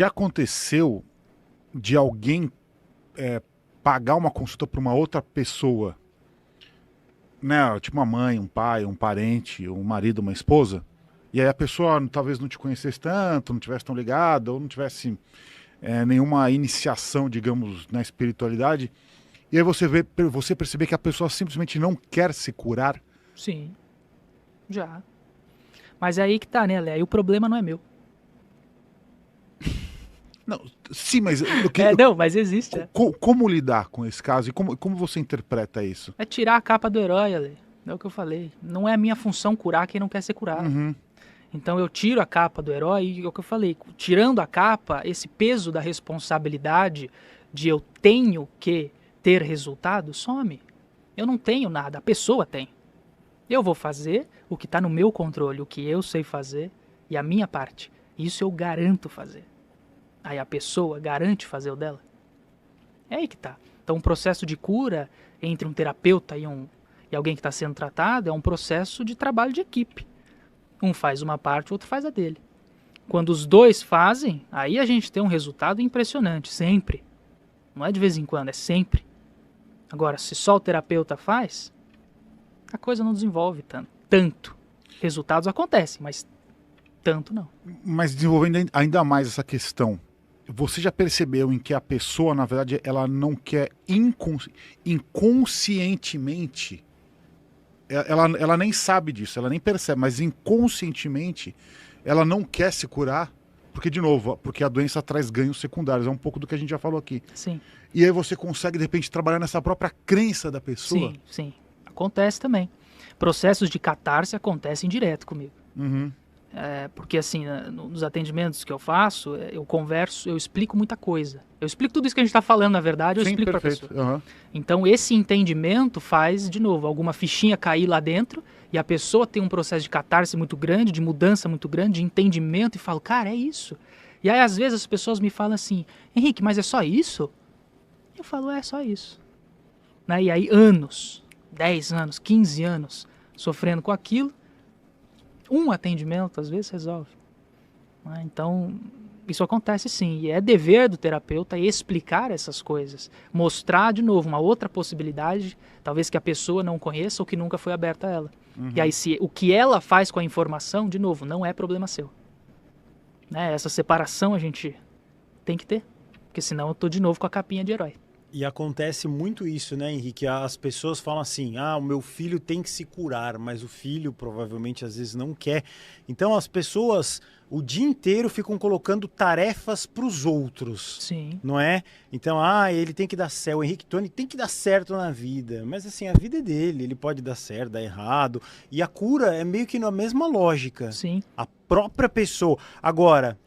já aconteceu de alguém pagar uma consulta para uma outra pessoa, né? Tipo uma mãe, um pai, um parente, um marido, uma esposa, e aí a pessoa talvez não te conhecesse tanto, não tivesse tão ligada, ou não tivesse nenhuma iniciação, digamos, na espiritualidade, e aí você perceber que a pessoa simplesmente não quer se curar. Sim, já. Mas é aí que tá, né, Lé? Aí o problema não é meu. Não, sim, mas Não, mas existe. como lidar com esse caso e como você interpreta isso? É tirar a capa do herói, Lé. É o que eu falei. Não é a minha função curar quem não quer ser curado. Uhum. Então eu tiro a capa do herói e é o que eu falei. Tirando a capa, esse peso da responsabilidade de eu tenho que ter resultado some. Eu não tenho nada, a pessoa tem. Eu vou fazer o que está no meu controle, o que eu sei fazer e a minha parte. Isso eu garanto fazer. Aí a pessoa garante fazer o dela. É aí que tá. Então um processo de cura entre um terapeuta e alguém que está sendo tratado é um processo de trabalho de equipe. Um faz uma parte, o outro faz a dele. Quando os dois fazem, aí a gente tem um resultado impressionante, sempre. Não é de vez em quando, é sempre. Agora, se só o terapeuta faz, a coisa não desenvolve tanto. Resultados acontecem, mas tanto não. Mas desenvolvendo ainda mais essa questão, você já percebeu em que a pessoa, na verdade, ela não quer inconscientemente, ela nem sabe disso, ela nem percebe, mas inconscientemente ela não quer se curar, porque, de novo, porque a doença traz ganhos secundários, é um pouco do que a gente já falou aqui. Sim. E aí você consegue, de repente, trabalhar nessa própria crença da pessoa? Sim, sim. Acontece também. Processos de catarse acontecem direto comigo. Uhum. Porque assim, nos atendimentos que eu faço, eu converso, eu explico muita coisa. Eu explico tudo isso que a gente está falando, na verdade, eu explico para a pessoa. Uhum. Então esse entendimento faz, de novo, alguma fichinha cair lá dentro e a pessoa tem um processo de catarse muito grande, de mudança muito grande, de entendimento e fala, cara, é isso. E aí às vezes as pessoas me falam assim, Henrique, mas é só isso? Eu falo, é só isso. Né? E aí anos, 10 anos, 15 anos sofrendo com aquilo, um atendimento às vezes resolve. Né? Então, isso acontece sim. E é dever do terapeuta explicar essas coisas. Mostrar, de novo, uma outra possibilidade, talvez que a pessoa não conheça ou que nunca foi aberta a ela. Uhum. E aí, o que ela faz com a informação, de novo, não é problema seu. Né? Essa separação a gente tem que ter. Porque senão eu tô de novo com a capinha de herói. E acontece muito isso, né, Henrique? As pessoas falam assim, o meu filho tem que se curar, mas o filho provavelmente às vezes não quer. Então as pessoas o dia inteiro ficam colocando tarefas para os outros. Sim. Não é? Então, ele tem que dar certo, o Henrique Tony tem que dar certo na vida. Mas assim, a vida é dele, ele pode dar certo, dar errado. E a cura é meio que na mesma lógica. Sim. A própria pessoa. Agora,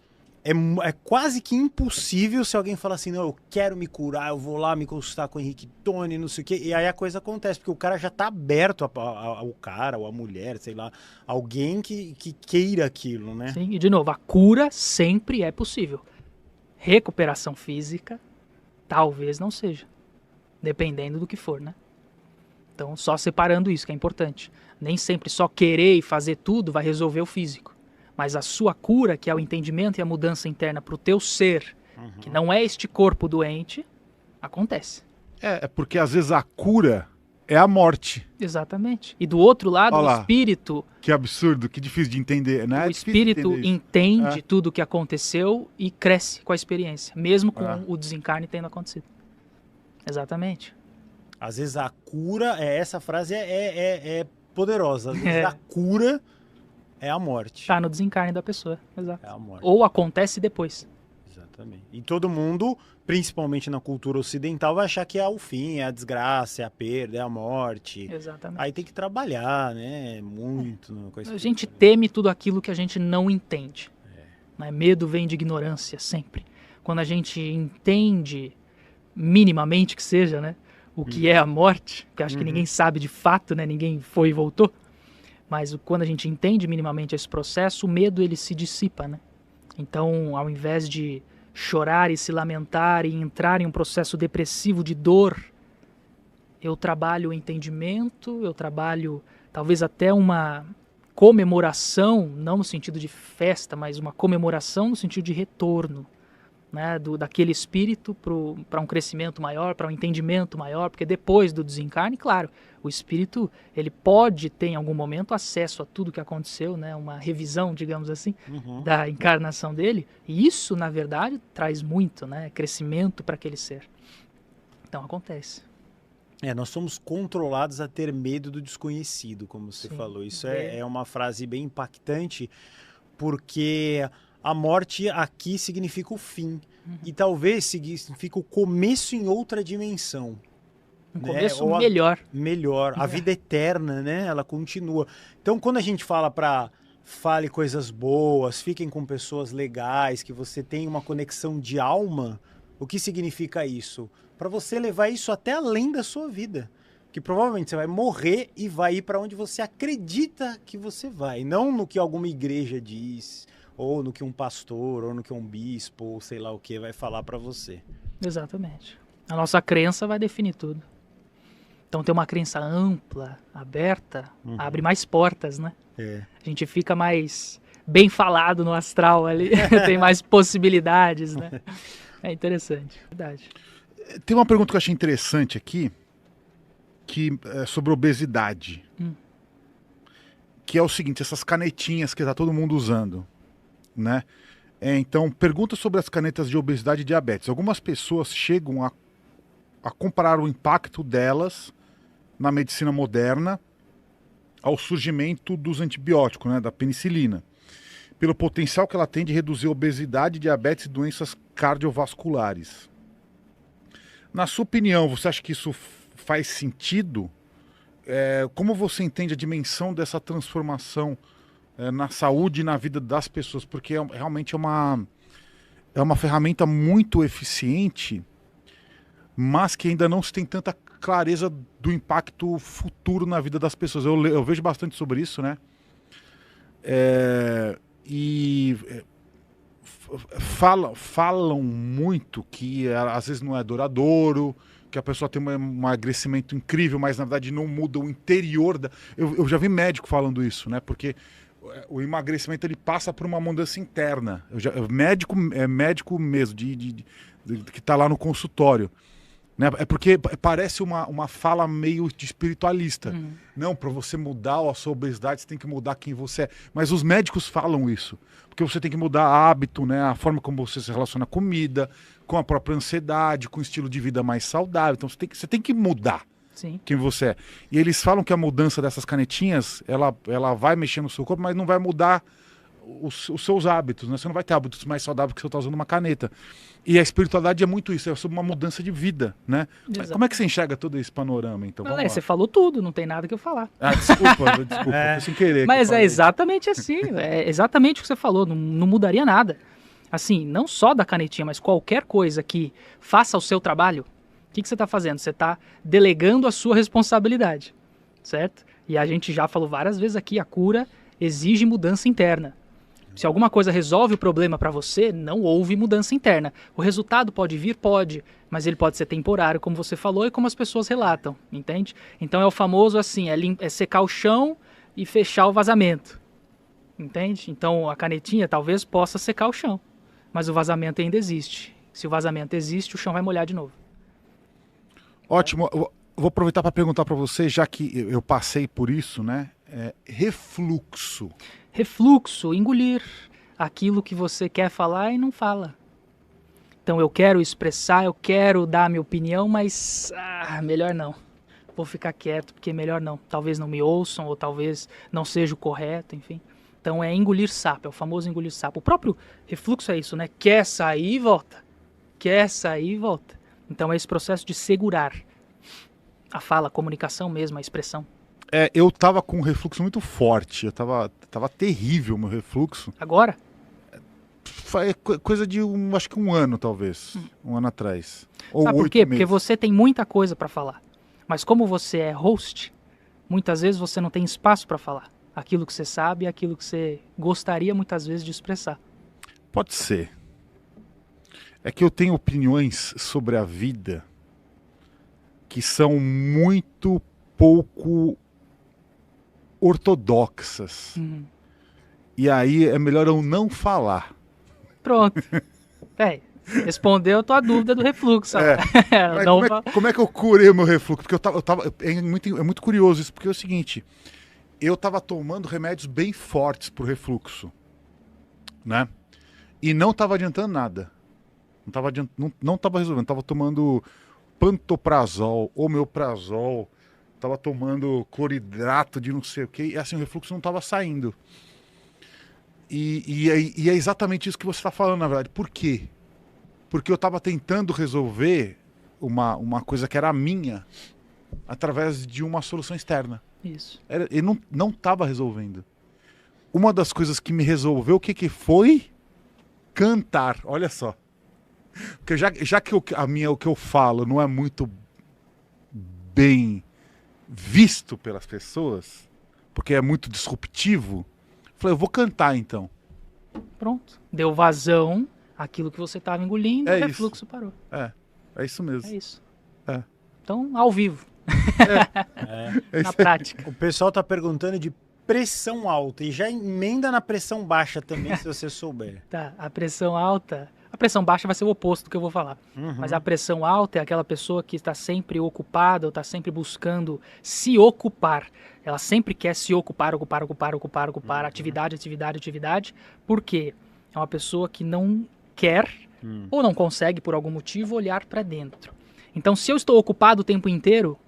é quase que impossível se alguém falar assim, não, eu quero me curar, eu vou lá me consultar com o Henrique Tony, não sei o quê, e aí a coisa acontece, porque o cara já tá aberto ao cara, ou a mulher, sei lá, alguém que queira aquilo, né? Sim, e de novo, a cura sempre é possível. Recuperação física, talvez não seja, dependendo do que for, né? Então, só separando isso, que é importante. Nem sempre só querer e fazer tudo vai resolver o físico. Mas a sua cura, que é o entendimento e a mudança interna para o teu ser, que não é este corpo doente, acontece. É porque às vezes a cura é a morte. Exatamente. E do outro lado, o espírito... Que absurdo, que difícil de entender, né? O espírito entende tudo o que aconteceu e cresce com a experiência, mesmo com o desencarne tendo acontecido. Exatamente. Às vezes a cura, essa frase é poderosa, às vezes a cura... é a morte. Tá no desencarne da pessoa, exato. É a morte. Ou acontece depois. Exatamente. E todo mundo, principalmente na cultura ocidental, vai achar que é o fim, é a desgraça, é a perda, é a morte. Exatamente. Aí tem que trabalhar, né? Muito. A gente teme tudo aquilo que a gente não entende. Né? Medo vem de ignorância, sempre. Quando a gente entende, minimamente que seja, né? O que é a morte, que acho que ninguém sabe de fato, né? Ninguém foi e voltou. Mas quando a gente entende minimamente esse processo, o medo ele se dissipa, né? Então, ao invés de chorar e se lamentar e entrar em um processo depressivo de dor, eu trabalho o entendimento, eu trabalho talvez até uma comemoração, não no sentido de festa, mas uma comemoração no sentido de retorno, né, daquele espírito para um crescimento maior, para um entendimento maior, porque depois do desencarne, claro, o espírito ele pode ter em algum momento acesso a tudo que aconteceu, né, uma revisão, digamos assim, da encarnação dele, e isso, na verdade, traz muito, né, crescimento para aquele ser. Então acontece. Nós somos controlados a ter medo do desconhecido, como você falou. Isso é uma frase bem impactante, porque a morte aqui significa o fim. E talvez significa o começo em outra dimensão. Um começo melhor. Melhor. A vida eterna, né? Ela continua. Então, quando a gente fala fale coisas boas, fiquem com pessoas legais, que você tem uma conexão de alma, o que significa isso? Para você levar isso até além da sua vida. Que provavelmente você vai morrer e vai ir para onde você acredita que você vai. Não no que alguma igreja diz, ou no que um pastor, ou no que um bispo, ou sei lá o que vai falar para você. Exatamente. A nossa crença vai definir tudo. Então ter uma crença ampla, aberta, abre mais portas, né? A gente fica mais bem falado no astral ali, tem mais possibilidades, né? É interessante, verdade. Tem uma pergunta que eu achei interessante aqui, que é sobre obesidade. Que é o seguinte, essas canetinhas que tá todo mundo usando, né? Então, pergunta sobre as canetas de obesidade e diabetes. Algumas pessoas chegam a comparar o impacto delas na medicina moderna ao surgimento dos antibióticos, né, da penicilina, pelo potencial que ela tem de reduzir obesidade, diabetes e doenças cardiovasculares. Na sua opinião, você acha que isso faz sentido? Como você entende a dimensão dessa transformação na saúde e na vida das pessoas? Porque realmente é uma ferramenta muito eficiente, mas que ainda não se tem tanta clareza do impacto futuro na vida das pessoas. Eu vejo bastante sobre isso, né? Falam muito que às vezes não é duradouro, que a pessoa tem um emagrecimento incrível, mas na verdade não muda o interior da... Eu já vi médico falando isso, né? Porque o emagrecimento ele passa por uma mudança interna. Médico mesmo, que está lá no consultório. Né? É porque parece uma fala meio de espiritualista. Não, para você mudar a sua obesidade, você tem que mudar quem você é. Mas os médicos falam isso. Porque você tem que mudar hábito, né? A forma como você se relaciona à comida, com a própria ansiedade, com um estilo de vida mais saudável. Então você tem que mudar quem você é. E eles falam que a mudança dessas canetinhas, ela vai mexer no seu corpo, mas não vai mudar os seus hábitos, né? Você não vai ter hábitos mais saudáveis que você está usando uma caneta. E a espiritualidade é muito isso, é sobre uma mudança de vida, né? Mas como é que você enxerga todo esse panorama, então? Você falou tudo, não tem nada que eu falar. Desculpa, foi sem querer. Mas é exatamente assim, é exatamente o que você falou, não mudaria nada. Assim, não só da canetinha, mas qualquer coisa que faça o seu trabalho, o que você está fazendo? Você está delegando a sua responsabilidade, certo? E a gente já falou várias vezes aqui, a cura exige mudança interna. Se alguma coisa resolve o problema para você, não houve mudança interna. O resultado pode vir? Pode, mas ele pode ser temporário, como você falou e como as pessoas relatam, entende? Então é o famoso assim, é secar o chão e fechar o vazamento, entende? Então a canetinha talvez possa secar o chão, mas o vazamento ainda existe. Se o vazamento existe, o chão vai molhar de novo. Ótimo. Eu vou aproveitar para perguntar para você, já que eu passei por isso, né? Refluxo. Refluxo, engolir aquilo que você quer falar e não fala. Então eu quero expressar, eu quero dar a minha opinião, mas melhor não. Vou ficar quieto, porque melhor não. Talvez não me ouçam, ou talvez não seja o correto, enfim. Então é engolir sapo, é o famoso engolir sapo. O próprio refluxo é isso, né? Quer sair e volta. Quer sair e volta. Então é esse processo de segurar a fala, a comunicação mesmo, a expressão. Eu tava com um refluxo muito forte. Eu tava terrível o meu refluxo. Agora? Foi coisa de acho que um ano, talvez. Um ano atrás. Ou Sabe por quê? 8 meses. Porque você tem muita coisa para falar. Mas como você é host, muitas vezes você não tem espaço para falar. Aquilo que você sabe e aquilo que você gostaria muitas vezes de expressar. Pode ser. É que eu tenho opiniões sobre a vida que são muito pouco ortodoxas. E aí é melhor eu não falar. Pronto. Respondeu a tua dúvida do refluxo. É. Mas Não, como é que eu curei o meu refluxo? Porque eu tava é muito curioso isso, porque é o seguinte, eu tava tomando remédios bem fortes pro refluxo, né? E não tava adiantando nada. Não tava resolvendo. Tava tomando pantoprazol, omeprazol, tava tomando cloridrato de não sei o que, e assim, o refluxo não tava saindo. E é exatamente isso que você está falando, na verdade. Por quê? Porque eu estava tentando resolver uma coisa que era minha através de uma solução externa. isso. Ele não estava resolvendo. Uma das coisas que me resolveu, o que foi? Cantar. Olha só. Porque já que o que eu falo não é muito bem visto pelas pessoas, porque é muito disruptivo, eu falei, eu vou cantar então. Pronto. Deu vazão àquilo que você estava engolindo, É o refluxo isso. parou. É isso mesmo. É isso. É. Então, ao vivo, É na isso aí. prática. O pessoal tá perguntando de pressão alta e já emenda na pressão baixa também, se você souber. Tá, a pressão alta. A pressão baixa vai ser o oposto do que eu vou falar. Mas a pressão alta é aquela pessoa que está sempre ocupada ou está sempre buscando se ocupar. Ela sempre quer se ocupar, atividade, atividade, atividade. Por quê? É uma pessoa que não quer ou não consegue, por algum motivo, olhar para dentro. Então, se eu estou ocupado o tempo inteiro,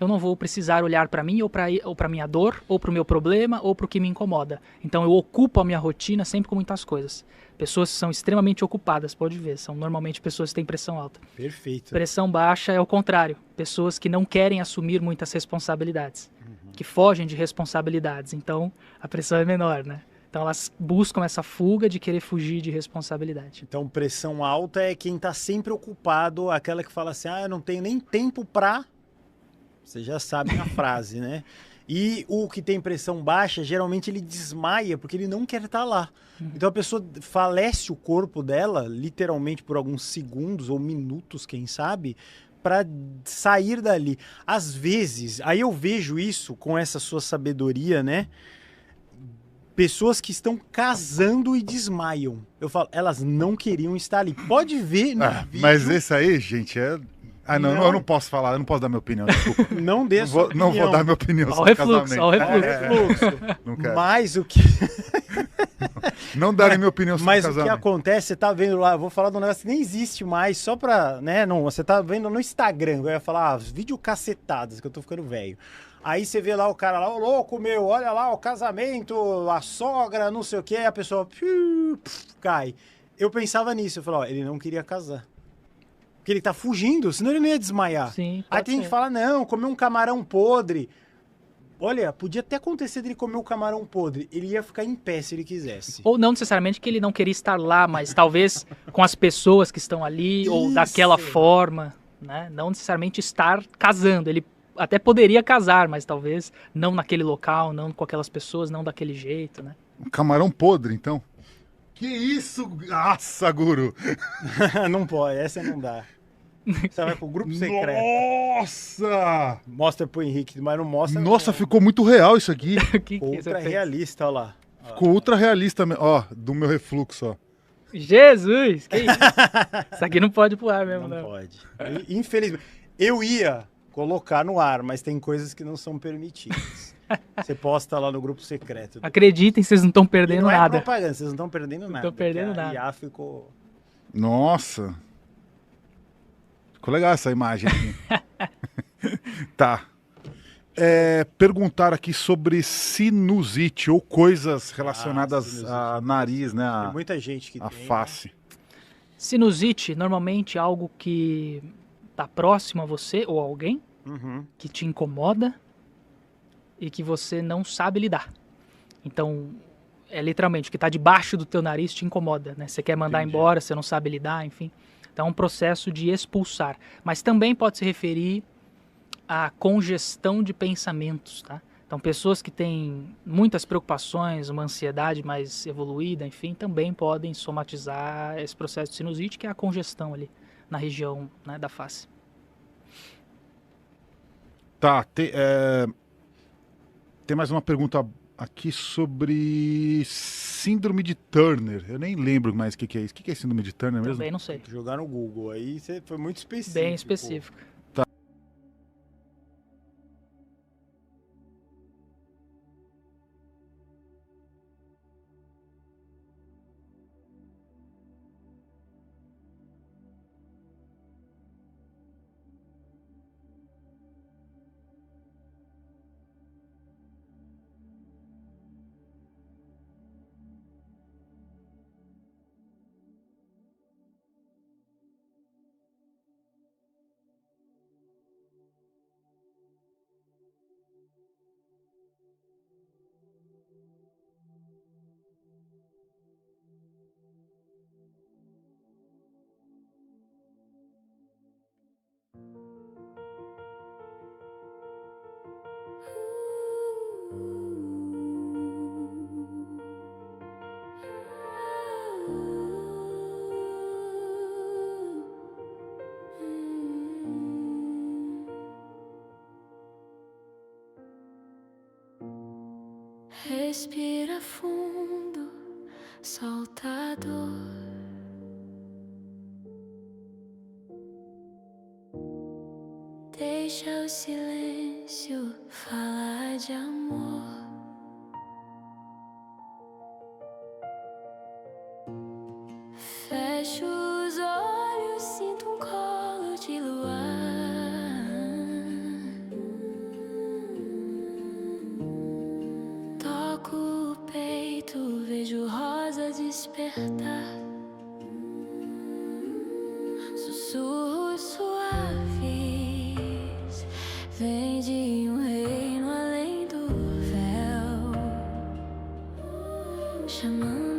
eu não vou precisar olhar para mim ou para minha dor, ou para o meu problema, ou para o que me incomoda. Então eu ocupo a minha rotina sempre com muitas coisas. Pessoas que são extremamente ocupadas, pode ver, são normalmente pessoas que têm pressão alta. Perfeito. Pressão baixa é o contrário, pessoas que não querem assumir muitas responsabilidades, que fogem de responsabilidades. Então a pressão é menor, né? Então elas buscam essa fuga de querer fugir de responsabilidade. Então, pressão alta é quem tá sempre ocupado, aquela que fala assim, eu não tenho nem tempo pra... Você já sabe a frase, né? E o que tem pressão baixa, geralmente ele desmaia porque ele não quer estar lá. Então a pessoa falece o corpo dela, literalmente por alguns segundos ou minutos, quem sabe, para sair dali. Às vezes, aí eu vejo isso com essa sua sabedoria, né? Pessoas que estão casando e desmaiam. Eu falo, elas não queriam estar ali. Pode ver no vídeo. Mas esse aí, gente, é... Não. eu não posso falar, eu não posso dar minha opinião, desculpa. Não dê sua Não vou opinião. dar minha opinião Ao sobre refluxo, casamento. ao refluxo. Refluxo. Não quero. Mas o que... Não darem minha opinião sobre Mas o que casamento. acontece, você tá vendo lá, eu vou falar de um negócio que nem existe mais, só pra, né, não, você tá vendo no Instagram, eu ia falar, vídeo cacetadas, que eu tô ficando velho. Aí você vê lá o cara lá, ô louco meu, olha lá o casamento, a sogra, não sei o que, a pessoa cai. Eu pensava nisso, eu falava, ó, ele não queria casar. Porque ele tá fugindo, senão ele não ia desmaiar. Sim, Aí pode tem gente ser. que fala, não, comer um camarão podre. Olha, podia até acontecer dele comer um camarão podre. Ele ia ficar em pé se ele quisesse. Ou não necessariamente que ele não queria estar lá, mas talvez com as pessoas que estão ali, ou Isso. daquela forma, né? Não necessariamente estar casando. Ele até poderia casar, mas talvez não naquele local, não com aquelas pessoas, não daquele jeito, né? Um camarão podre, então? Que isso? Nossa, guru! Não pode, essa não dá. Você vai pro grupo secreto. Nossa! Mostra pro Henrique, mas não mostra. Nossa, ficou muito real isso aqui. Que você Ultra fez? realista, olha lá. Ficou ultra realista, ó, do meu refluxo, ó. Jesus! Que isso? Isso aqui não pode pular mesmo, Não não. pode. Infelizmente. Eu ia colocar no ar, mas tem coisas que não são permitidas. Você posta lá no grupo secreto. Acreditem, vocês não estão E perdendo não é nada. propaganda, vocês não estão perdendo nada. tão perdendo porque a nada. IA ficou... Nossa! Ficou legal essa imagem aqui. Tá. Perguntar aqui sobre sinusite ou coisas relacionadas sinusite. a nariz, né? Tem muita gente que A tem. face. Sinusite, normalmente, é algo que tá próximo a você ou a alguém, Né? Uhum. que te incomoda e que você não sabe lidar. Então, é literalmente o que está debaixo do teu nariz te incomoda, né? Você quer mandar Entendi. embora, você não sabe lidar, enfim. Então, é um processo de expulsar. Mas também pode se referir à congestão de pensamentos, tá? Então, pessoas que têm muitas preocupações, uma ansiedade mais evoluída, enfim, também podem somatizar esse processo de sinusite, que é a congestão ali na região, né, da face. Tá, tem mais uma pergunta aqui sobre síndrome de Turner. Eu nem lembro mais o que é isso. O que é síndrome de Turner mesmo? Também não sei. Tem que jogar no Google. Aí você foi muito específico. Bem específico. Respira fundo, solta a dor. Deixa o silêncio falar de amor. Fecho os olhos, sinto um colo de luar. Toco o peito, vejo rosa despertar. Sussurros suaves, vem de um reino além do véu, chamando